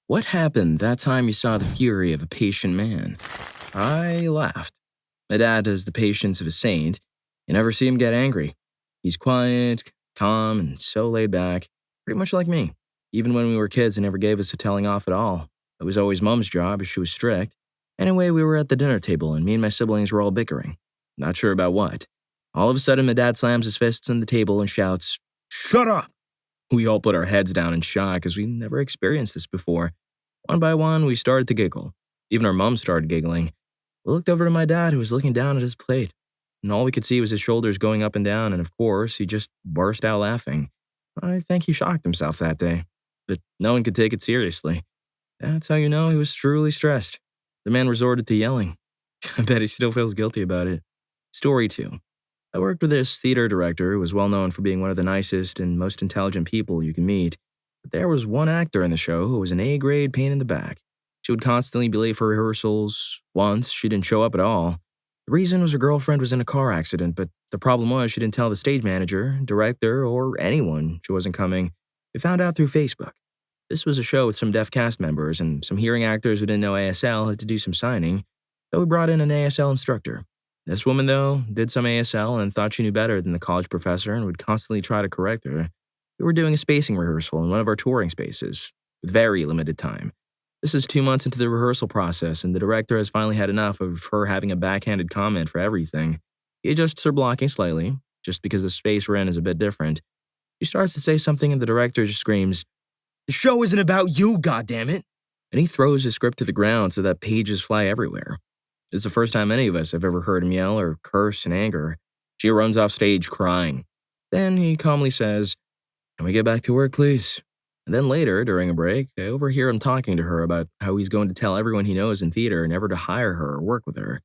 What happened that time you saw the fury of a patient man? I laughed. My dad has the patience of a saint. You never see him get angry. He's quiet, calm, and so laid back, pretty much like me. Even when we were kids, he never gave us a telling off at all. It was always Mom's job, as she was strict. Anyway, we were at the dinner table, and me and my siblings were all bickering. Not sure about what. All of a sudden, my dad slams his fists on the table and shouts, "Shut up!" We all put our heads down in shock, as we never experienced this before. One by one, we started to giggle. Even our mom started giggling. We looked over to my dad, who was looking down at his plate, and all we could see was his shoulders going up and down, and of course, he just burst out laughing. I think he shocked himself that day, but no one could take it seriously. That's how you know he was truly stressed. The man resorted to yelling. I bet he still feels guilty about it. Story 2. I worked with this theater director who was well known for being one of the nicest and most intelligent people you can meet. But there was one actor in the show who was an A-grade pain in the back. She would constantly be late for rehearsals. Once, she didn't show up at all. The reason was her girlfriend was in a car accident, but the problem was she didn't tell the stage manager, director, or anyone she wasn't coming. We found out through Facebook. This was a show with some deaf cast members, and some hearing actors who didn't know ASL had to do some signing, so we brought in an ASL instructor. This woman, though, did some ASL and thought she knew better than the college professor and would constantly try to correct her. We were doing a spacing rehearsal in one of our touring spaces, with very limited time. This is 2 months into the rehearsal process, and the director has finally had enough of her having a backhanded comment for everything. He adjusts her blocking slightly, just because the space we're in is a bit different. She starts to say something, and the director just screams, "The show isn't about you, goddammit!" And he throws his script to the ground so that pages fly everywhere. It's the first time any of us have ever heard him yell or curse in anger. She runs off stage crying. Then he calmly says, "Can we get back to work, please?" And then later, during a break, I overhear him talking to her about how he's going to tell everyone he knows in theater never to hire her or work with her.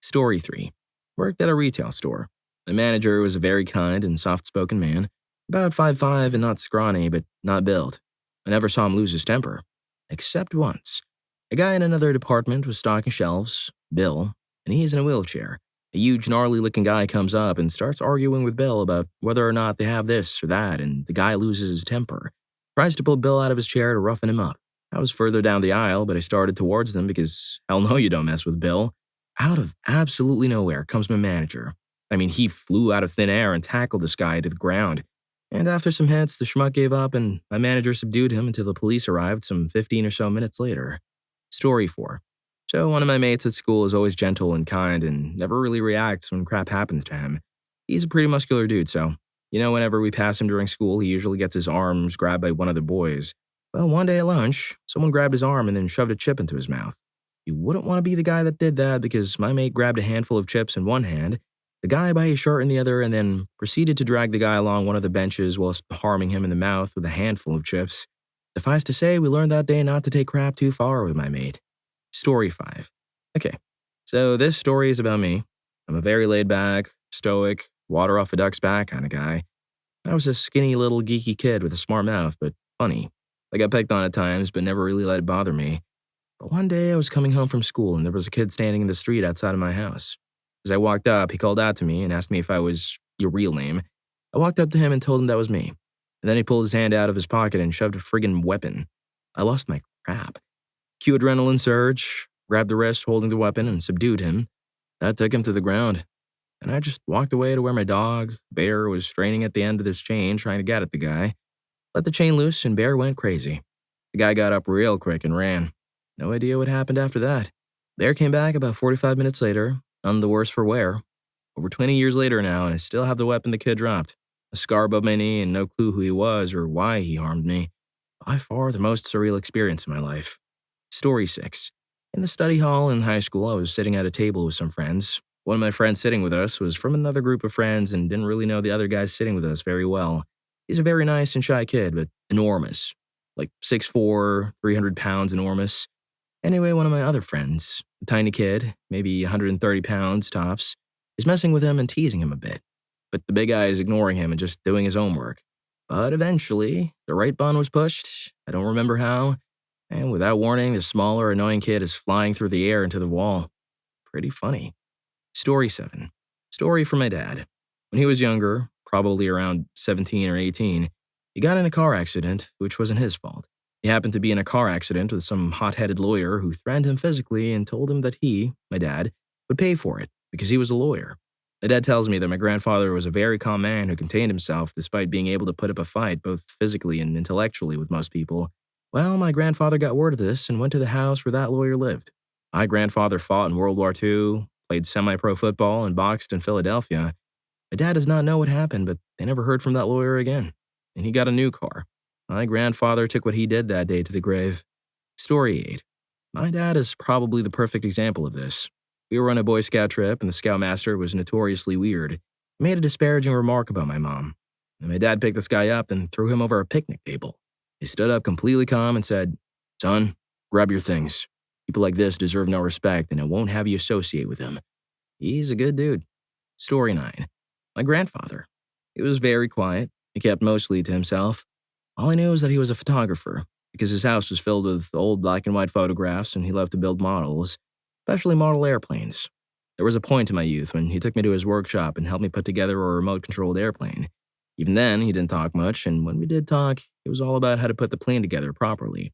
Story 3. Worked at a retail store. The manager was a very kind and soft-spoken man, about 5'5" and not scrawny, but not built. I never saw him lose his temper. Except once. A guy in another department was stocking shelves, Bill, and he's in a wheelchair. A huge, gnarly-looking guy comes up and starts arguing with Bill about whether or not they have this or that, and the guy loses his temper. Tries to pull Bill out of his chair to roughen him up. I was further down the aisle, but I started towards them because hell no, you don't mess with Bill. Out of absolutely nowhere comes my manager. I mean, he flew out of thin air and tackled this guy to the ground. And after some hits, the schmuck gave up and my manager subdued him until the police arrived some 15 or so minutes later. Story 4. So one of my mates at school is always gentle and kind and never really reacts when crap happens to him. He's a pretty muscular dude, so whenever we pass him during school, he usually gets his arms grabbed by one of the boys. Well, one day at lunch, someone grabbed his arm and then shoved a chip into his mouth. You wouldn't want to be the guy that did that because my mate grabbed a handful of chips in one hand, the guy by his shirt in the other, and then proceeded to drag the guy along one of the benches whilst harming him in the mouth with a handful of chips. Suffice to say, we learned that day not to take crap too far with my mate. Story 5. Okay, so this story is about me. I'm a very laid-back, stoic, water off a duck's back kind of guy. I was a skinny little geeky kid with a smart mouth, but funny. I got picked on at times, but never really let it bother me. But one day I was coming home from school and there was a kid standing in the street outside of my house. As I walked up, he called out to me and asked me if I was your real name. I walked up to him and told him that was me. And then he pulled his hand out of his pocket and shoved a friggin' weapon. I lost my crap. Cue adrenaline surge, grabbed the wrist holding the weapon and subdued him. That took him to the ground. And I just walked away to where my dog, Bear, was straining at the end of this chain trying to get at the guy. Let the chain loose and Bear went crazy. The guy got up real quick and ran. No idea what happened after that. Bear came back about 45 minutes later, none the worse for wear. Over 20 years later now, and I still have the weapon the kid dropped. A scar above my knee and no clue who he was or why he harmed me. By far the most surreal experience in my life. Story 6. In the study hall in high school, I was sitting at a table with some friends. One of my friends sitting with us was from another group of friends and didn't really know the other guys sitting with us very well. He's a very nice and shy kid, but enormous. Like 6'4", 300 pounds enormous. Anyway, one of my other friends, a tiny kid, maybe 130 pounds tops, is messing with him and teasing him a bit. But the big guy is ignoring him and just doing his own work. But eventually, the right button was pushed, I don't remember how, and without warning, the smaller, annoying kid is flying through the air into the wall. Pretty funny. Story 7. Story from my dad. When he was younger, probably around 17 or 18, he got in a car accident, which wasn't his fault. He happened to be in a car accident with some hot-headed lawyer who threatened him physically and told him that he, my dad, would pay for it because he was a lawyer. My dad tells me that my grandfather was a very calm man who contained himself despite being able to put up a fight both physically and intellectually with most people. Well, my grandfather got word of this and went to the house where that lawyer lived. My grandfather fought in World War II, played semi-pro football, and boxed in Philadelphia. My dad does not know what happened, but they never heard from that lawyer again. And he got a new car. My grandfather took what he did that day to the grave. Story 8. My dad is probably the perfect example of this. We were on a Boy Scout trip, and the scoutmaster was notoriously weird. He made a disparaging remark about my mom. And my dad picked this guy up and threw him over a picnic table. He stood up completely calm and said, "Son, grab your things. People like this deserve no respect, and I won't have you associate with him. He's a good dude." Story 9. My grandfather. He was very quiet. He kept mostly to himself. All I knew was that he was a photographer, because his house was filled with old black and white photographs and he loved to build models, especially model airplanes. There was a point in my youth when he took me to his workshop and helped me put together a remote-controlled airplane. Even then, he didn't talk much, and when we did talk, it was all about how to put the plane together properly.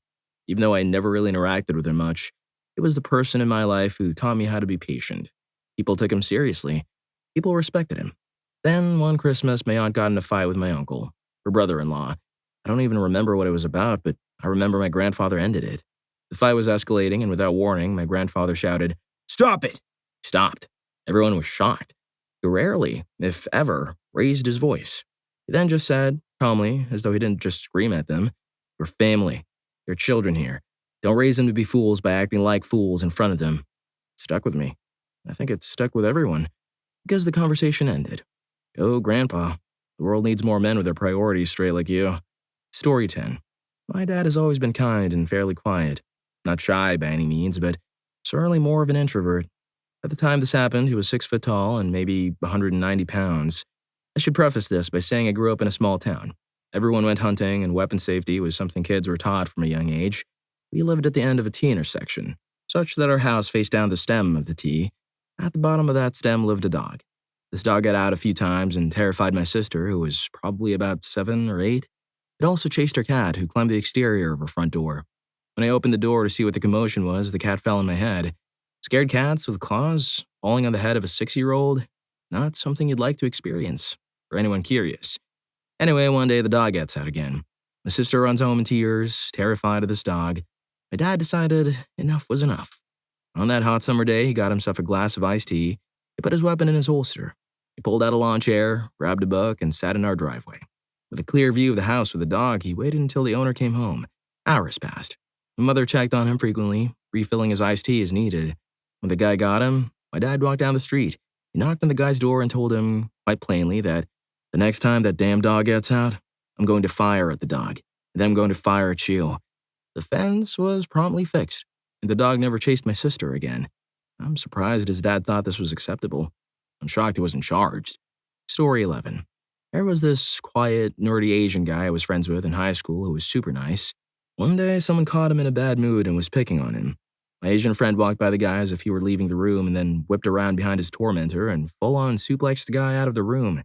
Even though I never really interacted with him much, it was the person in my life who taught me how to be patient. People took him seriously. People respected him. Then, one Christmas, my aunt got in a fight with my uncle, her brother-in-law. I don't even remember what it was about, but I remember my grandfather ended it. The fight was escalating, and without warning, my grandfather shouted, "Stop it!" He stopped. Everyone was shocked. He rarely, if ever, raised his voice. He then just said, calmly, as though he didn't just scream at them, "We're family. There are children here. Don't raise them to be fools by acting like fools in front of them." It stuck with me. I think it stuck with everyone, because the conversation ended. Go, Grandpa. The world needs more men with their priorities straight like you. Story 10. My dad has always been kind and fairly quiet. Not shy by any means, but certainly more of an introvert. At the time this happened, he was 6 foot tall and maybe 190 pounds. I should preface this by saying I grew up in a small town. Everyone went hunting, and weapon safety was something kids were taught from a young age. We lived at the end of a T intersection, such that our house faced down the stem of the T. At the bottom of that stem lived a dog. This dog got out a few times and terrified my sister, who was probably about 7 or 8. It also chased our cat, who climbed the exterior of our front door. When I opened the door to see what the commotion was, the cat fell on my head. Scared cats with claws falling on the head of a 6-year-old? Not something you'd like to experience, for anyone curious. Anyway, one day the dog gets out again. My sister runs home in tears, terrified of this dog. My dad decided enough was enough. On that hot summer day, he got himself a glass of iced tea. He put his weapon in his holster. He pulled out a lawn chair, grabbed a book, and sat in our driveway. With a clear view of the house with the dog, he waited until the owner came home. Hours passed. My mother checked on him frequently, refilling his iced tea as needed. When the guy got him, my dad walked down the street. He knocked on the guy's door and told him, quite plainly, that the next time that damn dog gets out, I'm going to fire at the dog, and then I'm going to fire at you. The fence was promptly fixed, and the dog never chased my sister again. I'm surprised his dad thought this was acceptable. I'm shocked he wasn't charged. Story 11. There was this quiet, nerdy Asian guy I was friends with in high school who was super nice. One day, someone caught him in a bad mood and was picking on him. My Asian friend walked by the guy as if he were leaving the room and then whipped around behind his tormentor and full-on suplexed the guy out of the room.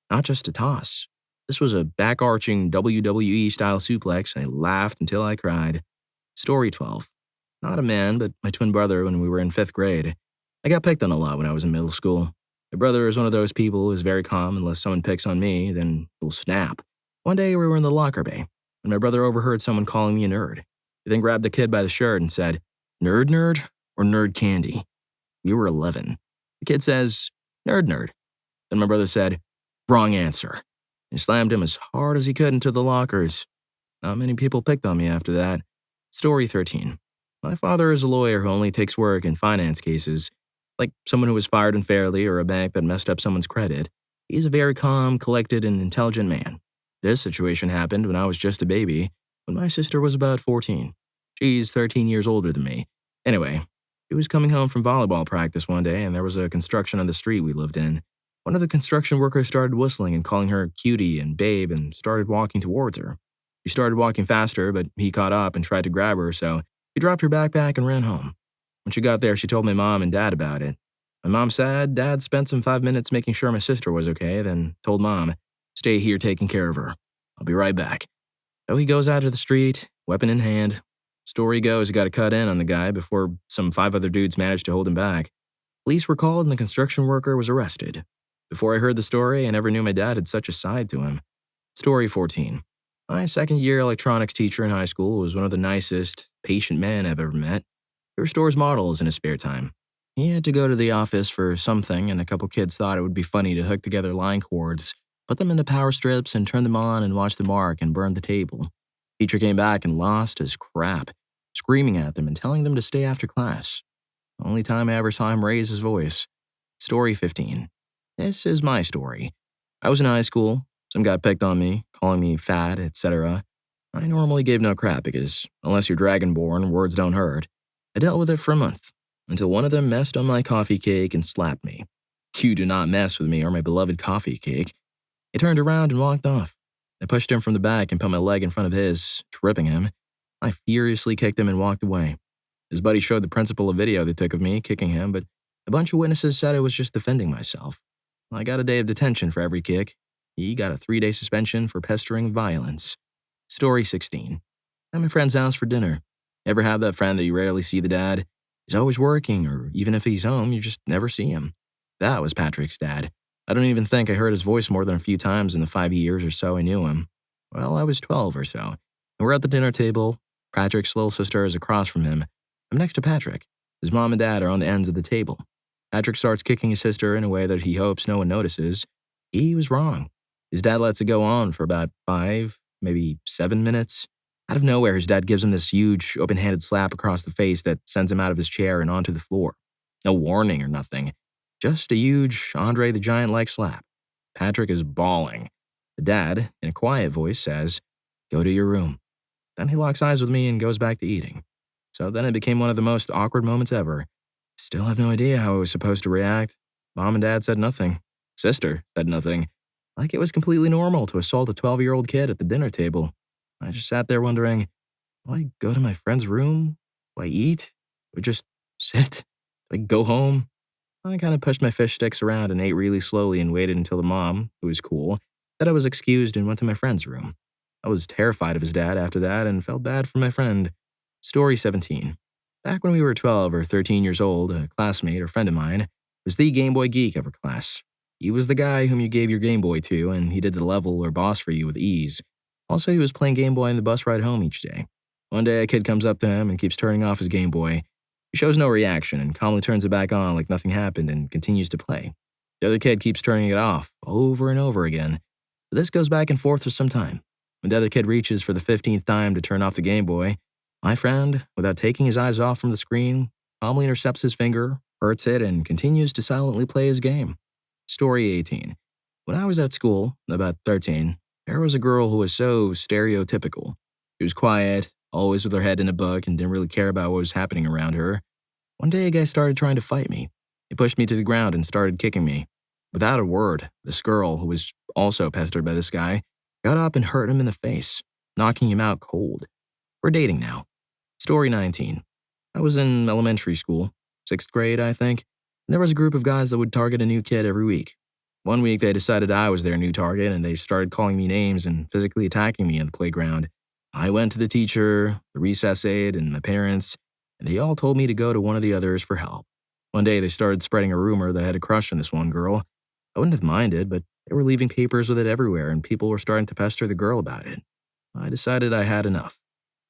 Not just a toss. This was a back-arching WWE-style suplex, and I laughed until I cried. Story 12. Not a man, but my twin brother when we were in 5th grade. I got picked on a lot when I was in middle school. My brother is one of those people who is very calm unless someone picks on me, then he'll snap. One day we were in the locker bay, and my brother overheard someone calling me a nerd. He then grabbed the kid by the shirt and said, "Nerd or nerd candy?" We were 11. The kid says, Nerd. Then my brother said, "Wrong answer," and slammed him as hard as he could into the lockers. Not many people picked on me after that. Story 13. My father is a lawyer who only takes work in finance cases, like someone who was fired unfairly or a bank that messed up someone's credit. He's a very calm, collected, and intelligent man. This situation happened when I was just a baby, when my sister was about 14. She's 13 years older than me. Anyway, she was coming home from volleyball practice one day, and there was a construction on the street we lived in. One of the construction workers started whistling and calling her cutie and babe and started walking towards her. She started walking faster, but he caught up and tried to grab her, so he dropped her backpack and ran home. When she got there, she told my mom and dad about it. My mom said dad spent some 5 minutes making sure my sister was okay, then told mom, "Stay here taking care of her. I'll be right back." So he goes out to the street, weapon in hand. Story goes he got to cut in on the guy before some 5 other dudes managed to hold him back. Police were called and the construction worker was arrested. Before I heard the story, I never knew my dad had such a side to him. Story 14. My second-year electronics teacher in high school was one of the nicest, patient men I've ever met. He restores models in his spare time. He had to go to the office for something, and a couple kids thought it would be funny to hook together line cords, put them into power strips, and turn them on and watch them arc and burn the table. Teacher came back and lost his crap, screaming at them and telling them to stay after class. Only time I ever saw him raise his voice. Story 15. This is my story. I was in high school. Some guy picked on me, calling me fat, etc. I normally gave no crap because, unless you're dragonborn, words don't hurt. I dealt with it for a month, until one of them messed on my coffee cake and slapped me. You do not mess with me or my beloved coffee cake. He turned around and walked off. I pushed him from the back and put my leg in front of his, tripping him. I furiously kicked him and walked away. His buddy showed the principal a video they took of me kicking him, but a bunch of witnesses said I was just defending myself. I got a day of detention for every kick. He got a 3-day suspension for pestering violence. Story 16. I'm at my friend's house for dinner. Ever have that friend that you rarely see the dad? He's always working, or even if he's home, you just never see him. That was Patrick's dad. I don't even think I heard his voice more than a few times in the 5 years or so I knew him. Well, I was 12 or so, and we're at the dinner table. Patrick's little sister is across from him. I'm next to Patrick. His mom and dad are on the ends of the table. Patrick starts kicking his sister in a way that he hopes no one notices. He was wrong. His dad lets it go on for about 5, maybe 7 minutes. Out of nowhere, his dad gives him this huge, open-handed slap across the face that sends him out of his chair and onto the floor. No warning or nothing. Just a huge Andre the Giant-like slap. Patrick is bawling. The dad, in a quiet voice, says, "Go to your room." Then he locks eyes with me and goes back to eating. So then it became one of the most awkward moments ever. Still have no idea how I was supposed to react. Mom and dad said nothing. Sister said nothing. Like it was completely normal to assault a 12-year-old kid at the dinner table. I just sat there wondering, do I go to my friend's room? Do I eat? Or just sit? Do I go home? I kind of pushed my fish sticks around and ate really slowly and waited until the mom, who was cool, said I was excused and went to my friend's room. I was terrified of his dad after that and felt bad for my friend. Story 17. Back when we were 12 or 13 years old, a classmate or friend of mine was the Game Boy geek of our class. He was the guy whom you gave your Game Boy to, and he did the level or boss for you with ease. Also, he was playing Game Boy on the bus ride home each day. One day, a kid comes up to him and keeps turning off his Game Boy. He shows no reaction and calmly turns it back on like nothing happened and continues to play. The other kid keeps turning it off over and over again. But this goes back and forth for some time. When the other kid reaches for the 15th time to turn off the Game Boy, my friend, without taking his eyes off from the screen, calmly intercepts his finger, hurts it, and continues to silently play his game. Story 18. When I was at school, about 13, there was a girl who was so stereotypical. She was quiet, always with her head in a book, and didn't really care about what was happening around her. One day, a guy started trying to fight me. He pushed me to the ground and started kicking me. Without a word, this girl, who was also pestered by this guy, got up and hurt him in the face, knocking him out cold. We're dating now. Story 19. I was in elementary school, 6th grade, I think, and there was a group of guys that would target a new kid every week. One week, they decided I was their new target, and they started calling me names and physically attacking me on the playground. I went to the teacher, the recess aide, and my parents, and they all told me to go to one of the others for help. One day, they started spreading a rumor that I had a crush on this one girl. I wouldn't have minded, but they were leaving papers with it everywhere, and people were starting to pester the girl about it. I decided I had enough.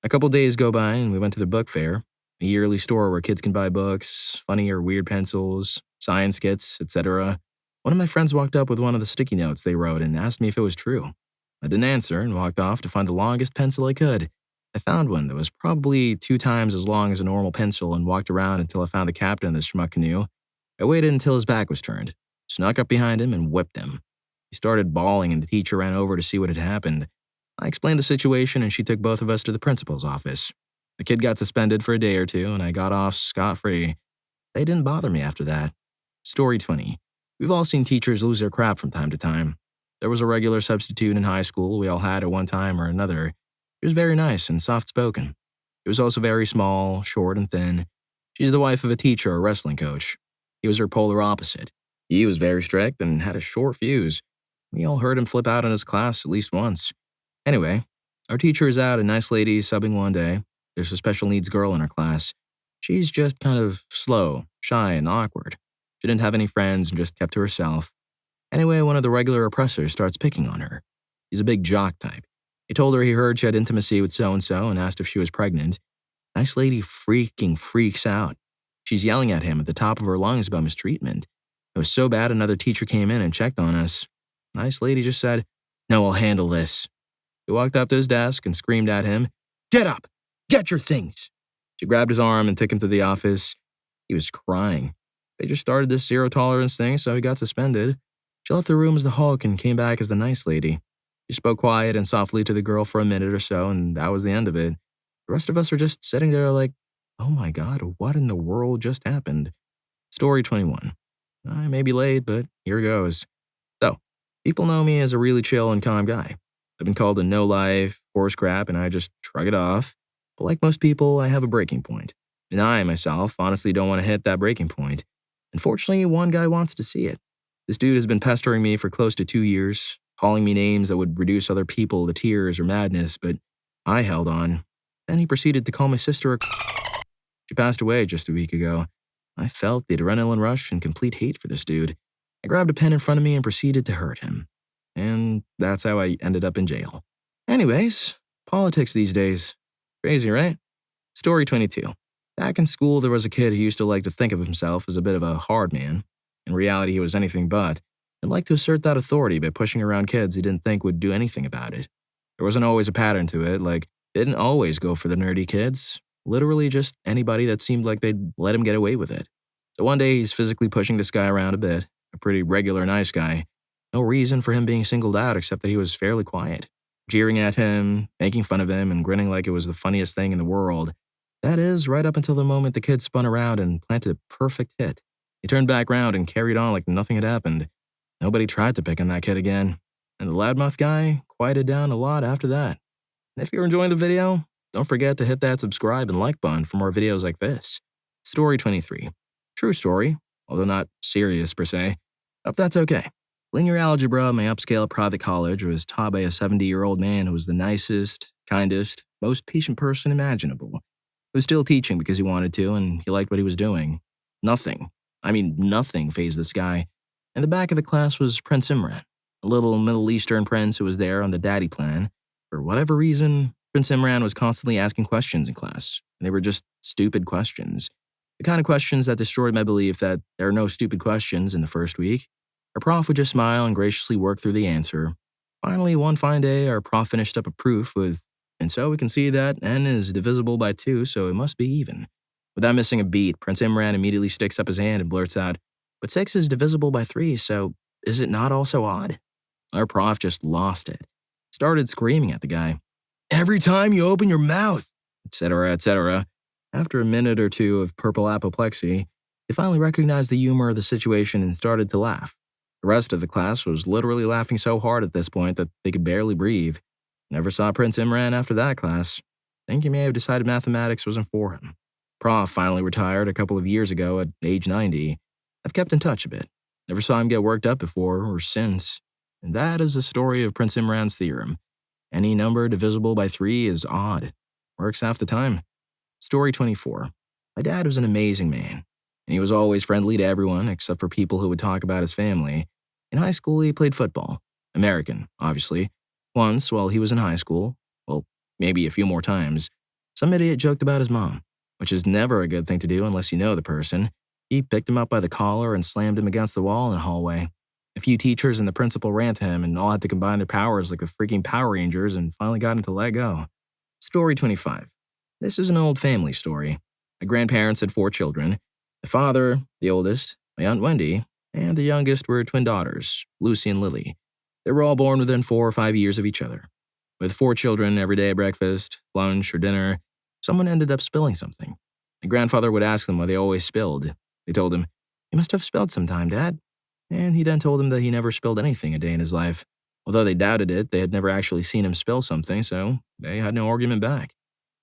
A couple days go by, and we went to the book fair, a yearly store where kids can buy books, funny or weird pencils, science kits, etc. One of my friends walked up with one of the sticky notes they wrote and asked me if it was true. I didn't answer and walked off to find the longest pencil I could. I found one that was probably 2 times as long as a normal pencil and walked around until I found the captain of the schmuck canoe. I waited until his back was turned, snuck up behind him, and whipped him. He started bawling and the teacher ran over to see what had happened. I explained the situation and she took both of us to the principal's office. The kid got suspended for a day or 2 and I got off scot-free. They didn't bother me after that. Story 20. We've all seen teachers lose their crap from time to time. There was a regular substitute in high school we all had at one time or another. She was very nice and soft-spoken. She was also very small, short, and thin. She's the wife of a teacher or wrestling coach. He was her polar opposite. He was very strict and had a short fuse. We all heard him flip out in his class at least once. Anyway, Our teacher is out, a nice lady subbing one day. There's a special needs girl in her class. She's just kind of slow, shy, and awkward. She didn't have any friends and just kept to herself. Anyway, one of the regular oppressors starts picking on her. He's a big jock type. He told her he heard she had intimacy with so-and-so and asked if she was pregnant. Nice lady freaking freaks out. She's yelling at him at the top of her lungs about mistreatment. It was so bad another teacher came in and checked on us. Nice lady just said, "No, I'll handle this." He walked up to his desk and screamed at him, "Get up! Get your things!" She grabbed his arm and took him to the office. He was crying. They just started this zero tolerance thing, so he got suspended. She left the room as the Hulk and came back as the nice lady. She spoke quiet and softly to the girl for a minute or so, and that was the end of it. The rest of us are just sitting there like, oh my God, what in the world just happened? Story 21. I may be late, but here goes. So, people know me as a really chill and calm guy. I've been called a no-life, horse crap, and I just shrug it off. But like most people, I have a breaking point. And I, myself, honestly don't want to hit that breaking point. Unfortunately, one guy wants to see it. This dude has been pestering me for close to 2 years, calling me names that would reduce other people to tears or madness, but I held on. Then he proceeded to call my sister a She passed away just a week ago. I felt the adrenaline rush and complete hate for this dude. I grabbed a pen in front of me and proceeded to hurt him. And that's how I ended up in jail. Anyways, politics these days. Crazy, right? Story 22. Back in school, there was a kid who used to like to think of himself as a bit of a hard man. In reality, he was anything but, and liked to assert that authority by pushing around kids he didn't think would do anything about it. There wasn't always a pattern to it, like, didn't always go for the nerdy kids. Literally just anybody that seemed like they'd let him get away with it. So one day, he's physically pushing this guy around a bit, a pretty regular nice guy. No reason for him being singled out except that he was fairly quiet. Jeering at him, making fun of him, and grinning like it was the funniest thing in the world. That is, right up until the moment the kid spun around and planted a perfect hit. He turned back round and carried on like nothing had happened. Nobody tried to pick on that kid again. And the loudmouth guy quieted down a lot after that. If you're enjoying the video, don't forget to hit that subscribe and like button for more videos like this. Story 23. True story, although not serious per se. Hope that's okay. Linear algebra at my upscale private college was taught by a 70-year-old man who was the nicest, kindest, most patient person imaginable. He was still teaching because he wanted to, and he liked what he was doing. Nothing fazed this guy. In the back of the class was Prince Imran, a little Middle Eastern prince who was there on the daddy plan. For whatever reason, Prince Imran was constantly asking questions in class, and they were just stupid questions. The kind of questions that destroyed my belief that there are no stupid questions in the first week. Our prof would just smile and graciously work through the answer. Finally, one fine day, our prof finished up a proof with, "And so we can see that n is divisible by 2, so it must be even." Without missing a beat, Prince Imran immediately sticks up his hand and blurts out, "But 6 is divisible by 3, so is it not also odd?" Our prof just lost it. Started screaming at the guy, "Every time you open your mouth," etc., etc. After a minute or two of purple apoplexy, they finally recognized the humor of the situation and started to laugh. The rest of the class was literally laughing so hard at this point that they could barely breathe. Never saw Prince Imran after that class. Think he may have decided mathematics wasn't for him. Prof finally retired a couple of years ago at age 90. I've kept in touch a bit. Never saw him get worked up before or since. And that is the story of Prince Imran's theorem. Any number divisible by 3 is odd. Works half the time. Story 24. My dad was an amazing man, and he was always friendly to everyone except for people who would talk about his family. In high school, he played football. American, obviously. Once, while he was in high school, well, maybe a few more times, some idiot joked about his mom, which is never a good thing to do unless you know the person. He picked him up by the collar and slammed him against the wall in the hallway. A few teachers and the principal ran to him and all had to combine their powers like the freaking Power Rangers and finally got him to let go. Story 25. This is an old family story. My grandparents had 4 children. The father, the oldest, my Aunt Wendy, and the youngest were twin daughters, Lucy and Lily. They were all born within 4 or 5 years of each other. With 4 children every day at breakfast, lunch, or dinner, someone ended up spilling something. My grandfather would ask them why they always spilled. They told him, "You must have spilled sometime, Dad." And he then told them that he never spilled anything a day in his life. Although they doubted it, they had never actually seen him spill something, so they had no argument back.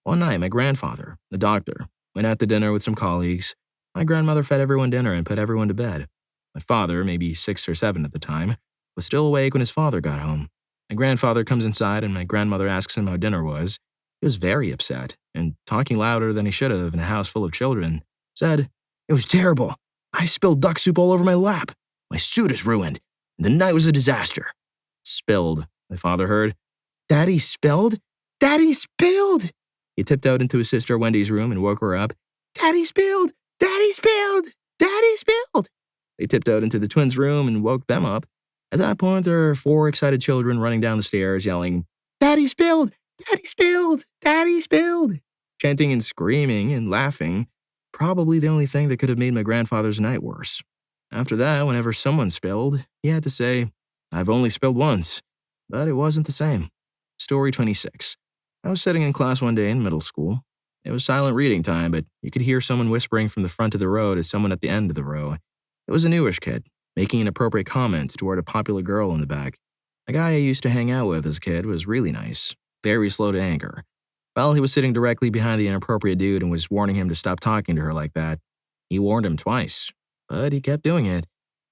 One night, my grandfather, the doctor, went out to dinner with some colleagues. My grandmother fed everyone dinner and put everyone to bed. My father, maybe 6 or 7 at the time, was still awake when his father got home. My grandfather comes inside and my grandmother asks him how dinner was. He was very upset and, talking louder than he should have in a house full of children, said, "It was terrible. I spilled duck soup all over my lap. My suit is ruined. The night was a disaster." Spilled, my father heard. "Daddy spilled? Daddy spilled!" He tiptoed into his sister Wendy's room and woke her up. "Daddy spilled! Daddy spilled! Daddy spilled!" They tiptoed into the twins' room and woke them up. At that point, there were 4 excited children running down the stairs yelling, "Daddy spilled! Daddy spilled! Daddy spilled!" Chanting and screaming and laughing, probably the only thing that could have made my grandfather's night worse. After that, whenever someone spilled, he had to say, "I've only spilled once," but it wasn't the same. Story 26. I was sitting in class one day in middle school. It was silent reading time, but you could hear someone whispering from the front of the row to someone at the end of the row. It was a newish kid, making inappropriate comments toward a popular girl in the back. A guy I used to hang out with as a kid was really nice, very slow to anger. While he was sitting directly behind the inappropriate dude and was warning him to stop talking to her like that. He warned him twice, but he kept doing it.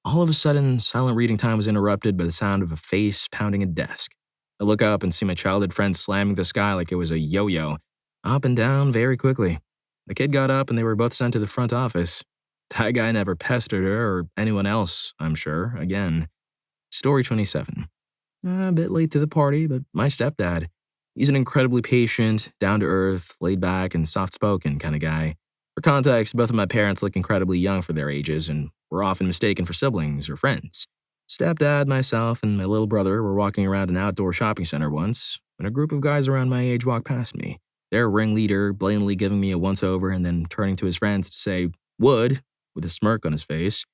All of a sudden, silent reading time was interrupted by the sound of a face pounding a desk. I look up and see my childhood friend slamming the sky like it was a yo-yo, up and down very quickly. The kid got up and they were both sent to the front office. That guy never pestered her or anyone else, I'm sure, again. Story 27. A bit late to the party, but my stepdad. He's an incredibly patient, down-to-earth, laid-back, and soft-spoken kind of guy. For context, both of my parents look incredibly young for their ages and were often mistaken for siblings or friends. Stepdad, myself, and my little brother were walking around an outdoor shopping center once when a group of guys around my age walked past me. Their ringleader blatantly giving me a once-over and then turning to his friends to say, "Would," with a smirk on his face.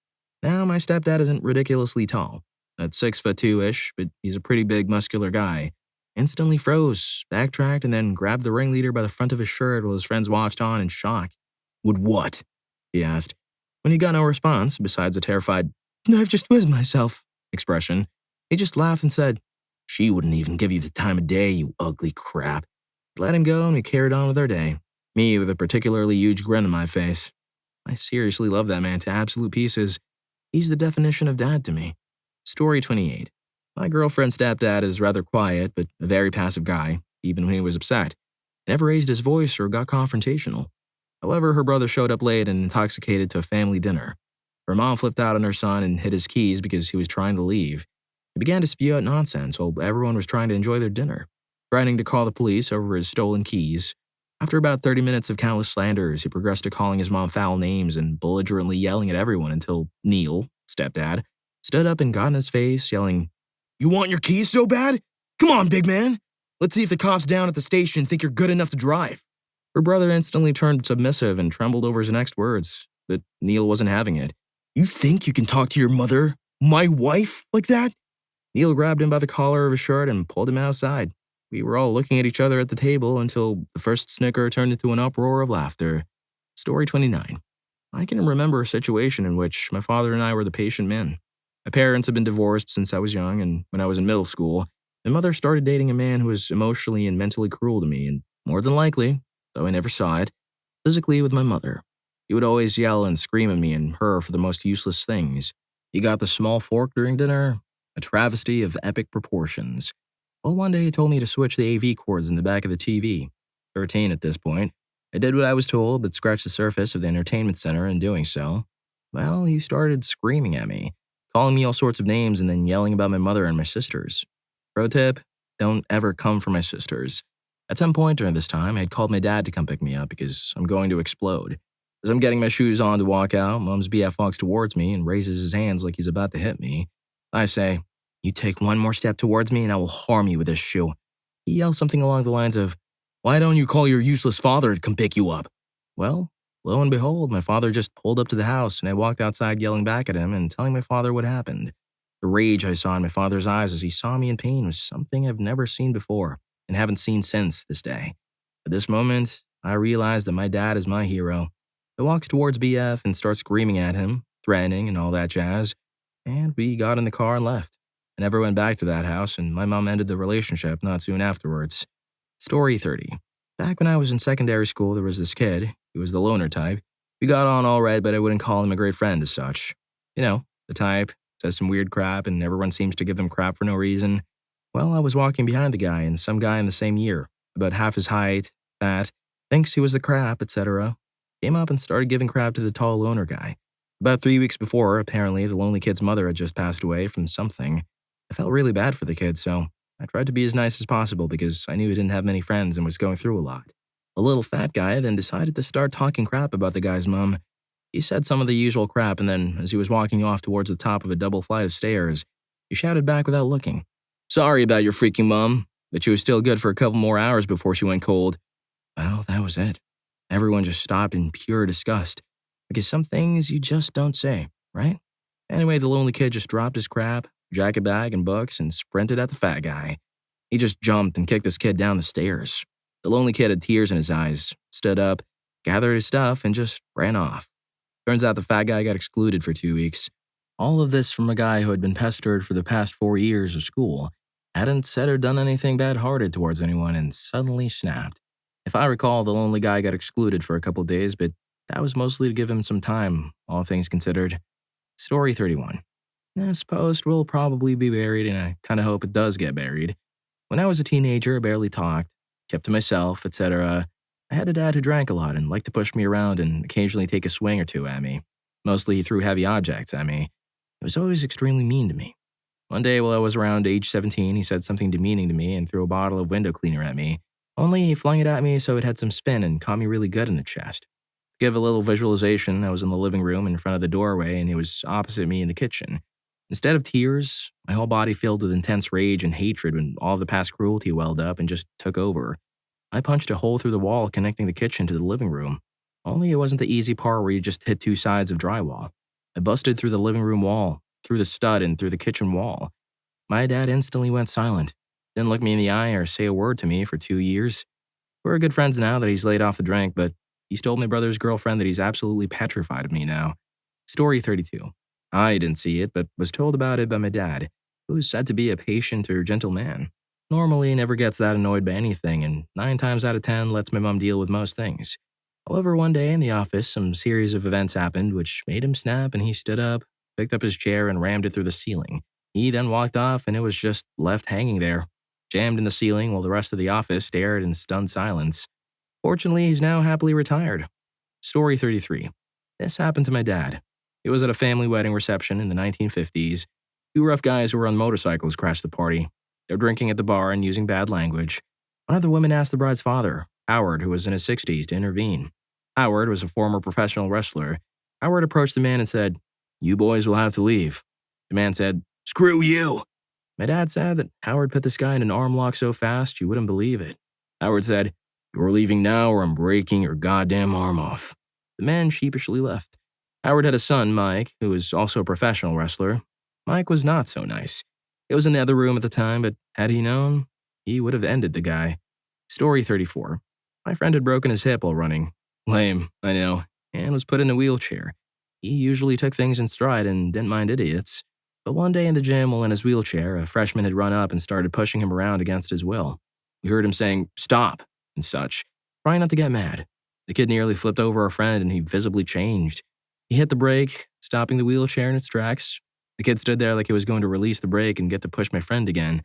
Now, my stepdad isn't ridiculously tall. At 6'2"-ish, but he's a pretty big, muscular guy. Instantly froze, backtracked, and then grabbed the ringleader by the front of his shirt while his friends watched on in shock. "Would what?" he asked. When he got no response, besides a terrified, "I've just whizzed myself" expression, he just laughed and said, "She wouldn't even give you the time of day, you ugly crap." Let him go and we carried on with our day. Me with a particularly huge grin on my face. I seriously love that man to absolute pieces. He's the definition of dad to me. Story 28. My girlfriend's stepdad is rather quiet, but a very passive guy, even when he was upset. Never raised his voice or got confrontational. However, her brother showed up late and intoxicated to a family dinner. Her mom flipped out on her son and hid his keys because he was trying to leave. He began to spew out nonsense while everyone was trying to enjoy their dinner, threatening to call the police over his stolen keys. After about 30 minutes of countless slanders, he progressed to calling his mom foul names and belligerently yelling at everyone until Neil, stepdad, stood up and got in his face, yelling, "You want your keys so bad? Come on, big man. Let's see if the cops down at the station think you're good enough to drive." Her brother instantly turned submissive and trembled over his next words, but Neil wasn't having it. "You think you can talk to your mother, my wife, like that?" Neil grabbed him by the collar of his shirt and pulled him outside. We were all looking at each other at the table until the first snicker turned into an uproar of laughter. Story 29. I can remember a situation in which my father and I were the patient men. My parents had been divorced since I was young, and when I was in middle school, my mother started dating a man who was emotionally and mentally cruel to me, and more than likely, though I never saw it, physically with my mother. He would always yell and scream at me and her for the most useless things. He got the small fork during dinner, a travesty of epic proportions. Well, one day he told me to switch the AV cords in the back of the TV. 13 at this point. I did what I was told, but scratched the surface of the entertainment center in doing so. Well, he started screaming at me, calling me all sorts of names and then yelling about my mother and my sisters. Pro tip, don't ever come for my sisters. At some point during this time, I had called my dad to come pick me up because I'm going to explode. As I'm getting my shoes on to walk out, Mom's BF walks towards me and raises his hands like he's about to hit me. I say, "You take one more step towards me and I will harm you with this shoe." He yells something along the lines of, "Why don't you call your useless father to come pick you up?" Well, lo and behold, my father just pulled up to the house and I walked outside yelling back at him and telling my father what happened. The rage I saw in my father's eyes as he saw me in pain was something I've never seen before and haven't seen since this day. At this moment, I realized that my dad is my hero. I walks towards BF and starts screaming at him, threatening and all that jazz, and we got in the car and left. I never went back to that house, and my mom ended the relationship not soon afterwards. Story 30. Back when I was in secondary school, there was this kid. He was the loner type. We got on all right, but I wouldn't call him a great friend as such. You know, the type, says some weird crap, and everyone seems to give them crap for no reason. Well, I was walking behind the guy, and some guy in the same year, about half his height, fat, thinks he was the crap, etc., came up and started giving crap to the tall loner guy. About 3 weeks before, apparently, the lonely kid's mother had just passed away from something. I felt really bad for the kid, so I tried to be as nice as possible because I knew he didn't have many friends and was going through a lot. The little fat guy then decided to start talking crap about the guy's mom. He said some of the usual crap, and then, as he was walking off towards the top of a double flight of stairs, he shouted back without looking, "Sorry about your freaking mom, but she was still good for a couple more hours before she went cold." Well, that was it. Everyone just stopped in pure disgust, because some things you just don't say, right? Anyway, the lonely kid just dropped his crap, jacket bag, and books and sprinted at the fat guy. He just jumped and kicked this kid down the stairs. The lonely kid had tears in his eyes, stood up, gathered his stuff, and just ran off. Turns out the fat guy got excluded for 2 weeks. All of this from a guy who had been pestered for the past 4 years of school, hadn't said or done anything bad-hearted towards anyone, and suddenly snapped. If I recall, the lonely guy got excluded for a couple days, but that was mostly to give him some time, all things considered. Story 31. This post will probably be buried, and I kinda hope it does get buried. When I was a teenager, I barely talked, kept to myself, etc. I had a dad who drank a lot and liked to push me around and occasionally take a swing or two at me. Mostly he threw heavy objects at me. He was always extremely mean to me. One day while I was around age 17, he said something demeaning to me and threw a bottle of window cleaner at me. Only he flung it at me so it had some spin and caught me really good in the chest. To give a little visualization, I was in the living room in front of the doorway and he was opposite me in the kitchen. Instead of tears, my whole body filled with intense rage and hatred when all the past cruelty welled up and just took over. I punched a hole through the wall connecting the kitchen to the living room. Only it wasn't the easy part where you just hit two sides of drywall. I busted through the living room wall, through the stud, and through the kitchen wall. My dad instantly went silent. Didn't look me in the eye or say a word to me for 2 years. We're good friends now that he's laid off the drink, but he's told my brother's girlfriend that he's absolutely petrified of me now. Story 32. I didn't see it, but was told about it by my dad, who is said to be a patient or gentle man. Normally never gets that annoyed by anything, and 9 times out of 10 lets my mom deal with most things. However, one day in the office, some series of events happened which made him snap, and he stood up, picked up his chair, and rammed it through the ceiling. He then walked off, and it was just left hanging there, jammed in the ceiling while the rest of the office stared in stunned silence. Fortunately, he's now happily retired. Story 33. This happened to my dad. It was at a family wedding reception in the 1950s. 2 rough guys who were on motorcycles crashed the party. They were drinking at the bar and using bad language. One of the women asked the bride's father, Howard, who was in his 60s, to intervene. Howard was a former professional wrestler. Howard approached the man and said, "You boys will have to leave." The man said, "Screw you." My dad said that Howard put this guy in an arm lock so fast you wouldn't believe it. Howard said, "You're leaving now or I'm breaking your goddamn arm off." The man sheepishly left. Howard had a son, Mike, who was also a professional wrestler. Mike was not so nice. He was in the other room at the time, but had he known, he would have ended the guy. Story 34. My friend had broken his hip while running. Lame, I know, and was put in a wheelchair. He usually took things in stride and didn't mind idiots. But one day in the gym while in his wheelchair, a freshman had run up and started pushing him around against his will. We heard him saying, "Stop," and such, trying not to get mad. The kid nearly flipped over our friend and he visibly changed. He hit the brake, stopping the wheelchair in its tracks. The kid stood there like he was going to release the brake and get to push my friend again.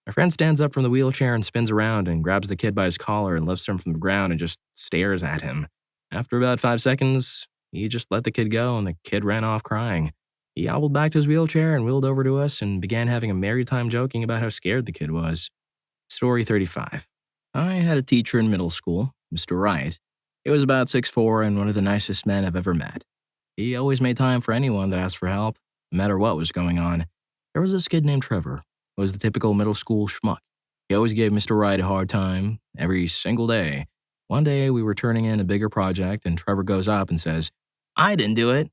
My friend stands up from the wheelchair and spins around and grabs the kid by his collar and lifts him from the ground and just stares at him. After about 5 seconds, he just let the kid go and the kid ran off crying. He hobbled back to his wheelchair and wheeled over to us and began having a merry time joking about how scared the kid was. Story 35. I had a teacher in middle school, Mr. Wright. He was about 6'4" and one of the nicest men I've ever met. He always made time for anyone that asked for help, no matter what was going on. There was this kid named Trevor, who was the typical middle school schmuck. He always gave Mr. Wright a hard time, every single day. One day, we were turning in a bigger project, and Trevor goes up and says, "I didn't do it."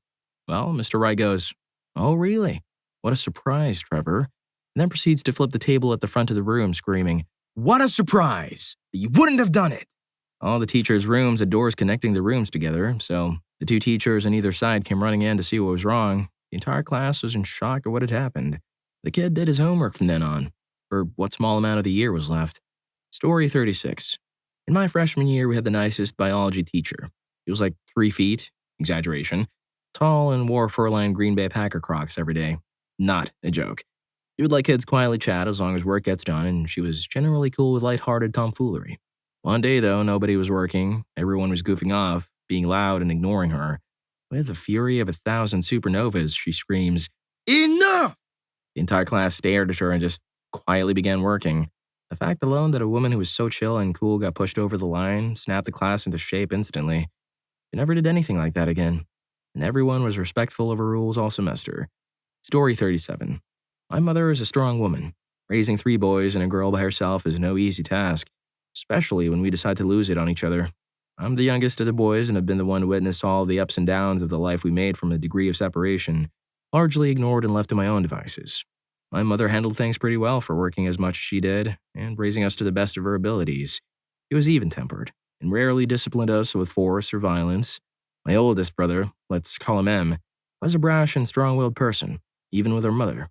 Well, Mr. Wright goes, "Oh, really? What a surprise, Trevor." And then proceeds to flip the table at the front of the room, screaming, "What a surprise! You wouldn't have done it!" All the teachers' rooms had doors connecting the rooms together, so the 2 teachers on either side came running in to see what was wrong. The entire class was in shock at what had happened. The kid did his homework from then on, for what small amount of the year was left. Story 36. In my freshman year, we had the nicest biology teacher. He was like 3 feet, exaggeration, tall and wore fur-lined Green Bay Packer Crocs every day. Not a joke. She would let kids quietly chat as long as work gets done, and she was generally cool with lighthearted tomfoolery. One day, though, nobody was working, everyone was goofing off, being loud and ignoring her. With the fury of 1,000 supernovas, she screams, "Enough!" The entire class stared at her and just quietly began working. The fact alone that a woman who was so chill and cool got pushed over the line snapped the class into shape instantly. She never did anything like that again, and everyone was respectful of her rules all semester. Story 37. My mother is a strong woman. Raising 3 boys and a girl by herself is no easy task, especially when we decide to lose it on each other. I'm the youngest of the boys and have been the one to witness all the ups and downs of the life we made from a degree of separation, largely ignored and left to my own devices. My mother handled things pretty well for working as much as she did and raising us to the best of her abilities. She was even-tempered and rarely disciplined us with force or violence. My oldest brother, let's call him M, was a brash and strong-willed person, even with her mother.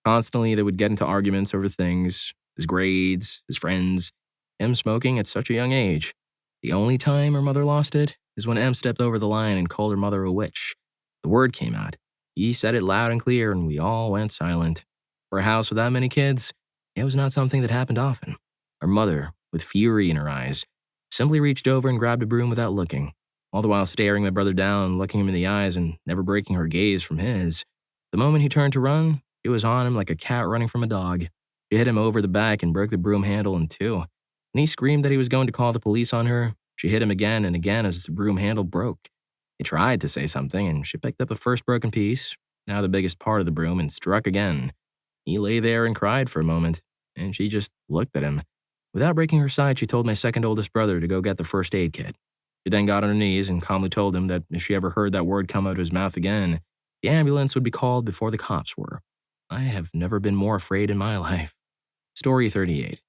Constantly, they would get into arguments over things, his grades, his friends, M smoking at such a young age. The only time her mother lost it is when M stepped over the line and called her mother a witch. The word came out. He said it loud and clear, and we all went silent. For a house with that many kids, it was not something that happened often. Our mother, with fury in her eyes, simply reached over and grabbed a broom without looking, all the while staring my brother down, looking him in the eyes and never breaking her gaze from his. The moment he turned to run, she was on him like a cat running from a dog. She hit him over the back and broke the broom handle in 2. When he screamed that he was going to call the police on her, she hit him again and again as the broom handle broke. He tried to say something, and she picked up the first broken piece, now the biggest part of the broom, and struck again. He lay there and cried for a moment, and she just looked at him. Without breaking her side, she told my second oldest brother to go get the first aid kit. She then got on her knees and calmly told him that if she ever heard that word come out of his mouth again, the ambulance would be called before the cops were. I have never been more afraid in my life. Story 38.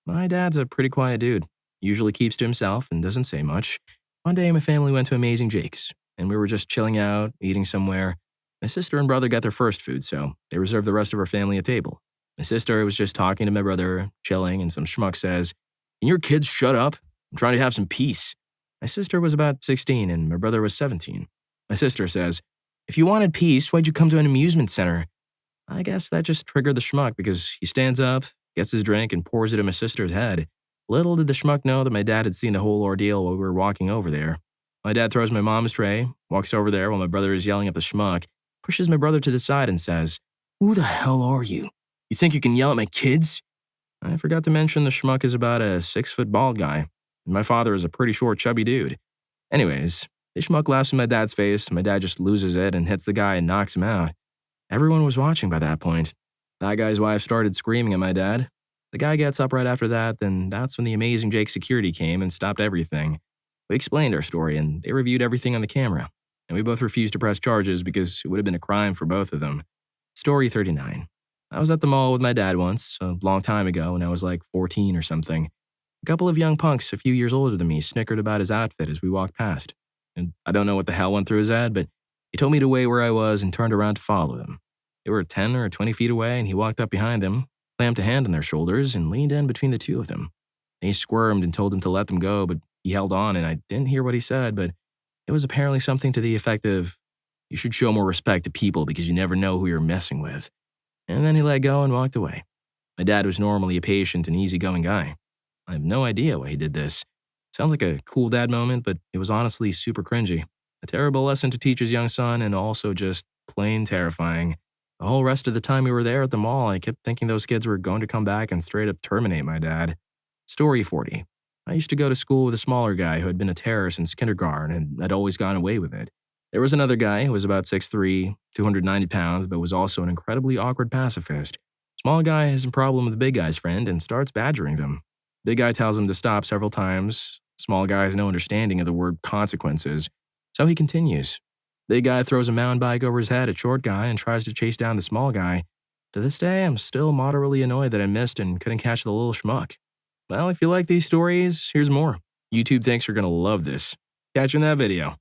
My dad's a pretty quiet dude. Usually keeps to himself and doesn't say much. One day, my family went to Amazing Jake's, and we were just chilling out, eating somewhere. My sister and brother got their first food, so they reserved the rest of our family a table. My sister was just talking to my brother, chilling, and some schmuck says, "Can your kids shut up? I'm trying to have some peace." My sister was about 16, and my brother was 17. My sister says, "If you wanted peace, why'd you come to an amusement center?" I guess that just triggered the schmuck because he stands up, gets his drink, and pours it in my sister's head. Little did the schmuck know that my dad had seen the whole ordeal while we were walking over there. My dad throws my mom's tray, walks over there while my brother is yelling at the schmuck, pushes my brother to the side and says, "Who the hell are you? You think you can yell at my kids?" I forgot to mention the schmuck is about a 6-foot bald guy, and my father is a pretty short, chubby dude. Anyways, the schmuck laughs in my dad's face, and my dad just loses it and hits the guy and knocks him out. Everyone was watching by that point. That guy's wife started screaming at my dad. The guy gets up right after that, then that's when the Amazing Jake security came and stopped everything. We explained our story, and they reviewed everything on the camera, and we both refused to press charges because it would have been a crime for both of them. Story 39. I was at the mall with my dad once, a long time ago when I was like 14 or something. A couple of young punks a few years older than me snickered about his outfit as we walked past. And I don't know what the hell went through his head, but he told me to wait where I was and turned around to follow them. They were 10 or 20 feet away, and he walked up behind them, clamped a hand on their shoulders, and leaned in between the two of them. They squirmed and told him to let them go, but he held on, and I didn't hear what he said, but it was apparently something to the effect of, "You should show more respect to people because you never know who you're messing with." And then he let go and walked away. My dad was normally a patient and easygoing guy. I have no idea why he did this. Sounds like a cool dad moment, but it was honestly super cringy. A terrible lesson to teach his young son, and also just plain terrifying. The whole rest of the time we were there at the mall, I kept thinking those kids were going to come back and straight up terminate my dad. Story 40. I used to go to school with a smaller guy who had been a terrorist since kindergarten and had always gotten away with it. There was another guy who was about 6'3", 290 pounds, but was also an incredibly awkward pacifist. Small guy has a problem with the big guy's friend and starts badgering them. Big guy tells him to stop several times. Small guy has no understanding of the word consequences, so he continues. Big guy throws a mountain bike over his head at short guy and tries to chase down the small guy. To this day, I'm still moderately annoyed that I missed and couldn't catch the little schmuck. Well, if you like these stories, here's more. YouTube thinks you're gonna love this. Catch you in that video.